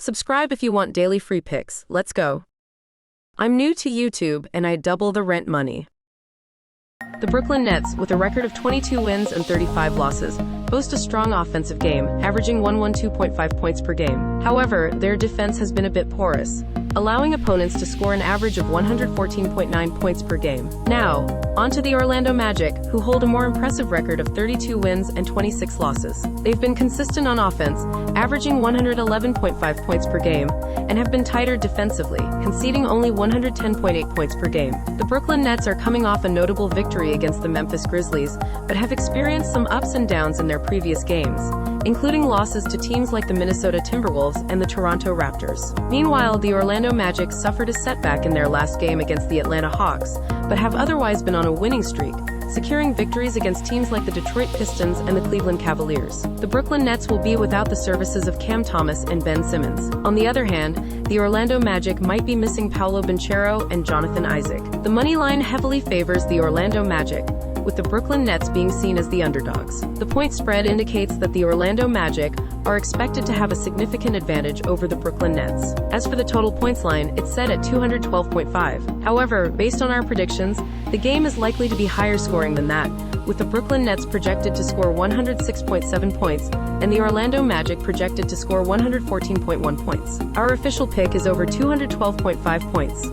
Subscribe if you want daily free picks. Let's go. I'm new to YouTube and I double the rent money. The Brooklyn Nets, with a record of 22 wins and 35 losses, boast a strong offensive game, averaging 112.5 points per game. However, their defense has been a bit porous, allowing opponents to score an average of 114.9 points per game. Now, on to the Orlando Magic, who hold a more impressive record of 32 wins and 26 losses. They've been consistent on offense, averaging 111.5 points per game, and have been tighter defensively, conceding only 110.8 points per game. The Brooklyn Nets are coming off a notable victory against the Memphis Grizzlies, but have experienced some ups and downs in their previous games, including losses to teams like the Minnesota Timberwolves and the Toronto Raptors. Meanwhile, the Orlando Magic suffered a setback in their last game against the Atlanta Hawks, but have otherwise been on a winning streak, securing victories against teams like the Detroit Pistons and the Cleveland Cavaliers. The Brooklyn Nets will be without the services of Cam Thomas and Ben Simmons. On the other hand, the Orlando Magic might be missing Paolo Banchero and Jonathan Isaac. The money line heavily favors the Orlando Magic, with the Brooklyn Nets being seen as the underdogs. The point spread indicates that the Orlando Magic are expected to have a significant advantage over the Brooklyn Nets. As for the total points line, it's set at 212.5. However, based on our predictions, the game is likely to be higher scoring than that, with the Brooklyn Nets projected to score 106.7 points and the Orlando Magic projected to score 114.1 points. Our official pick is over 212.5 points.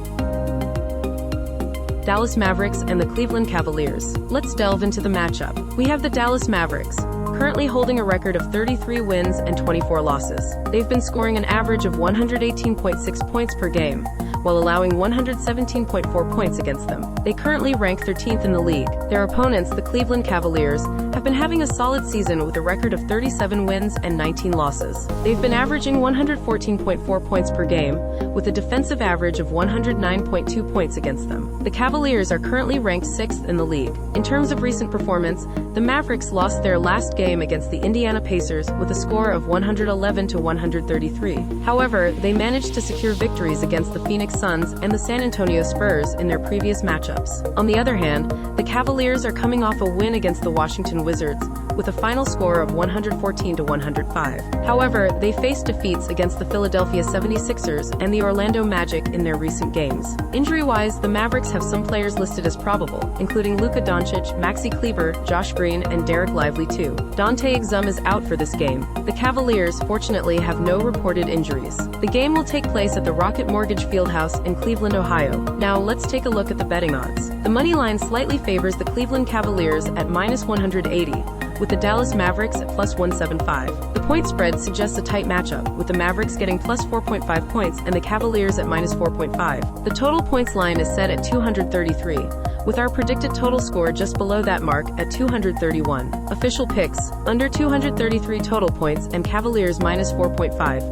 Dallas Mavericks and the Cleveland Cavaliers. Let's delve into the matchup. We have the Dallas Mavericks, currently holding a record of 33 wins and 24 losses. They've been scoring an average of 118.6 points per game, while allowing 117.4 points against them. They currently rank 13th in the league. Their opponents, the Cleveland Cavaliers, have been having a solid season with a record of 37 wins and 19 losses. They've been averaging 114.4 points per game, with a defensive average of 109.2 points against them. The Cavaliers are currently ranked 6th in the league. In terms of recent performance, the Mavericks lost their last game against the Indiana Pacers with a score of 111 to 133. However, they managed to secure victories against the Phoenix Suns and the San Antonio Spurs in their previous matchups. On the other hand, the Cavaliers are coming off a win against the Washington Wizards with a final score of 114 to 105. However, they faced defeats against the Philadelphia 76ers and the Orlando Magic in their recent games. Injury-wise, the Mavericks have some players listed as probable, including Luka Doncic, Maxi Kleber, Josh Green, and Derek Lively too. Dante Exum is out for this game. The Cavaliers, fortunately, have no reported injuries. The game will take place at the Rocket Mortgage Fieldhouse in Cleveland, Ohio. Now, let's take a look at the betting odds. The money line slightly favors the Cleveland Cavaliers at -180, with the Dallas Mavericks at +175. The point spread suggests a tight matchup, with the Mavericks getting +4.5 points and the Cavaliers at -4.5. The total points line is set at 233, with our predicted total score just below that mark at 231. Official picks: under 233 total points and Cavaliers -4.5.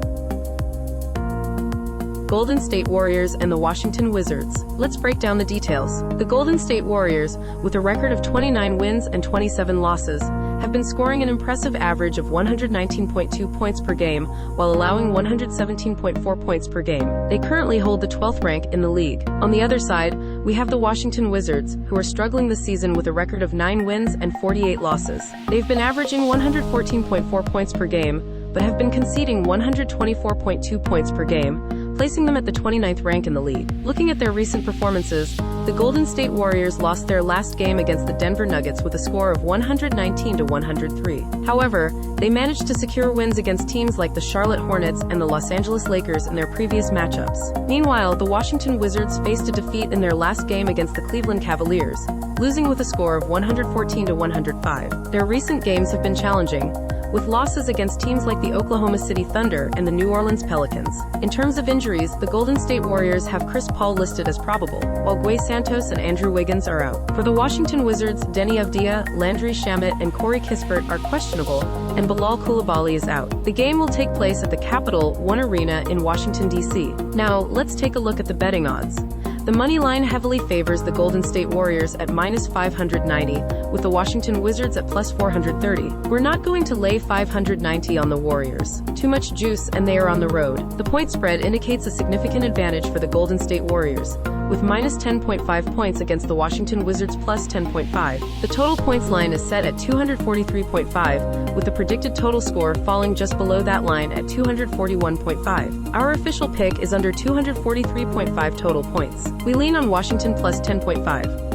Golden State Warriors and the Washington Wizards. Let's break down the details. The Golden State Warriors, with a record of 29 wins and 27 losses, have been scoring an impressive average of 119.2 points per game, while allowing 117.4 points per game. They currently hold the 12th rank in the league. On the other side, we have the Washington Wizards, who are struggling this season with a record of 9 wins and 48 losses. They've been averaging 114.4 points per game, but have been conceding 124.2 points per game, placing them at the 29th rank in the league. Looking at their recent performances, the Golden State Warriors lost their last game against the Denver Nuggets with a score of 119 to 103. However, they managed to secure wins against teams like the Charlotte Hornets and the Los Angeles Lakers in their previous matchups. Meanwhile, the Washington Wizards faced a defeat in their last game against the Cleveland Cavaliers, losing with a score of 114 to 105. Their recent games have been challenging, with losses against teams like the Oklahoma City Thunder and the New Orleans Pelicans. In terms of injuries, the Golden State Warriors have Chris Paul listed as probable, while Guy Santos and Andrew Wiggins are out. For the Washington Wizards, Deni Avdija, Landry Shamet, and Corey Kispert are questionable, and Bilal Coulibaly is out. The game will take place at the Capital One Arena in Washington, D.C. Now, let's take a look at the betting odds. The money line heavily favors the Golden State Warriors at -590, with the Washington Wizards at +430. We're not going to lay 590 on the Warriors. Too much juice and they are on the road. The point spread indicates a significant advantage for the Golden State Warriors, with minus 10.5 points against the Washington Wizards plus 10.5. The total points line is set at 243.5, with the predicted total score falling just below that line at 241.5. Our official pick is under 243.5 total points. We lean on Washington plus 10.5.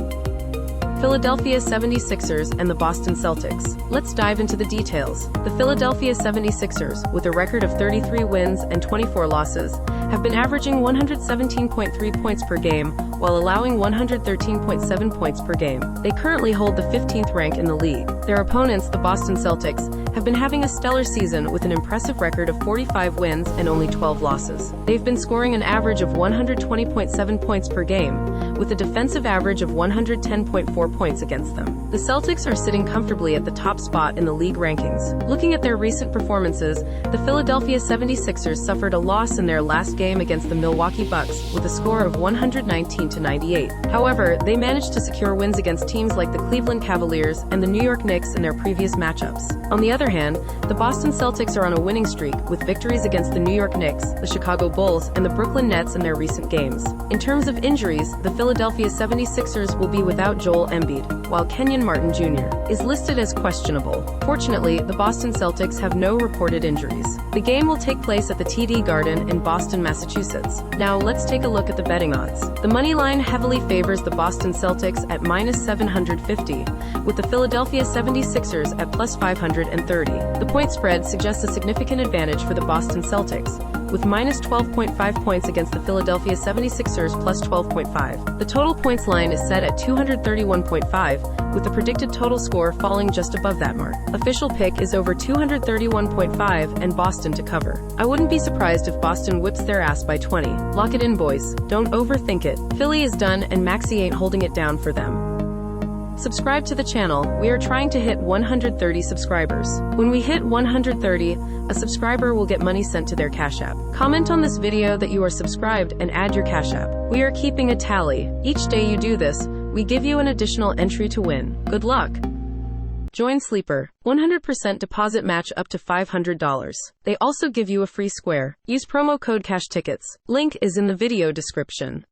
Philadelphia 76ers and the Boston Celtics. Let's dive into the details. The Philadelphia 76ers, with a record of 33 wins and 24 losses, have been averaging 117.3 points per game, while allowing 113.7 points per game. They currently hold the 15th rank in the league. Their opponents, the Boston Celtics, have been having a stellar season with an impressive record of 45 wins and only 12 losses. They've been scoring an average of 120.7 points per game, with a defensive average of 110.4 points against them. The Celtics are sitting comfortably at the top spot in the league rankings. Looking at their recent performances, the Philadelphia 76ers suffered a loss in their last game against the Milwaukee Bucks with a score of 119-98. However, they managed to secure wins against teams like the Cleveland Cavaliers and the New York Knicks in their previous matchups. On the other hand, the Boston Celtics are on a winning streak with victories against the New York Knicks, the Chicago Bulls, and the Brooklyn Nets in their recent games. In terms of injuries, the Philadelphia 76ers will be without Joel Embiid, while Kenyon Martin Jr. is listed as questionable. Fortunately, the Boston Celtics have no reported injuries. The game will take place at the TD Garden in Boston, Massachusetts. Now, let's take a look at the betting odds. The money line heavily favors the Boston Celtics at minus 750, with the Philadelphia 76ers at plus 530. The point spread suggests a significant advantage for the Boston Celtics, with minus 12.5 points against the Philadelphia 76ers plus 12.5. The total points line is set at 231.5, with the predicted total score falling just above that mark. Official pick is over 231.5 and Boston to cover. I wouldn't be surprised if Boston whips their ass by 20. Lock it in, boys. Don't overthink it. Philly is done and Maxey ain't holding it down for them. Subscribe to the channel. We are trying to hit 130 subscribers. When we hit 130, a subscriber will get money sent to their Cash App. Comment on this video that you are subscribed and add your Cash App. We are keeping a tally. Each day you do this, we give you an additional entry to win. Good luck. Join Sleeper. 100% deposit match up to $500. They also give you a free square. Use promo code CashTickets. Link is in the video description.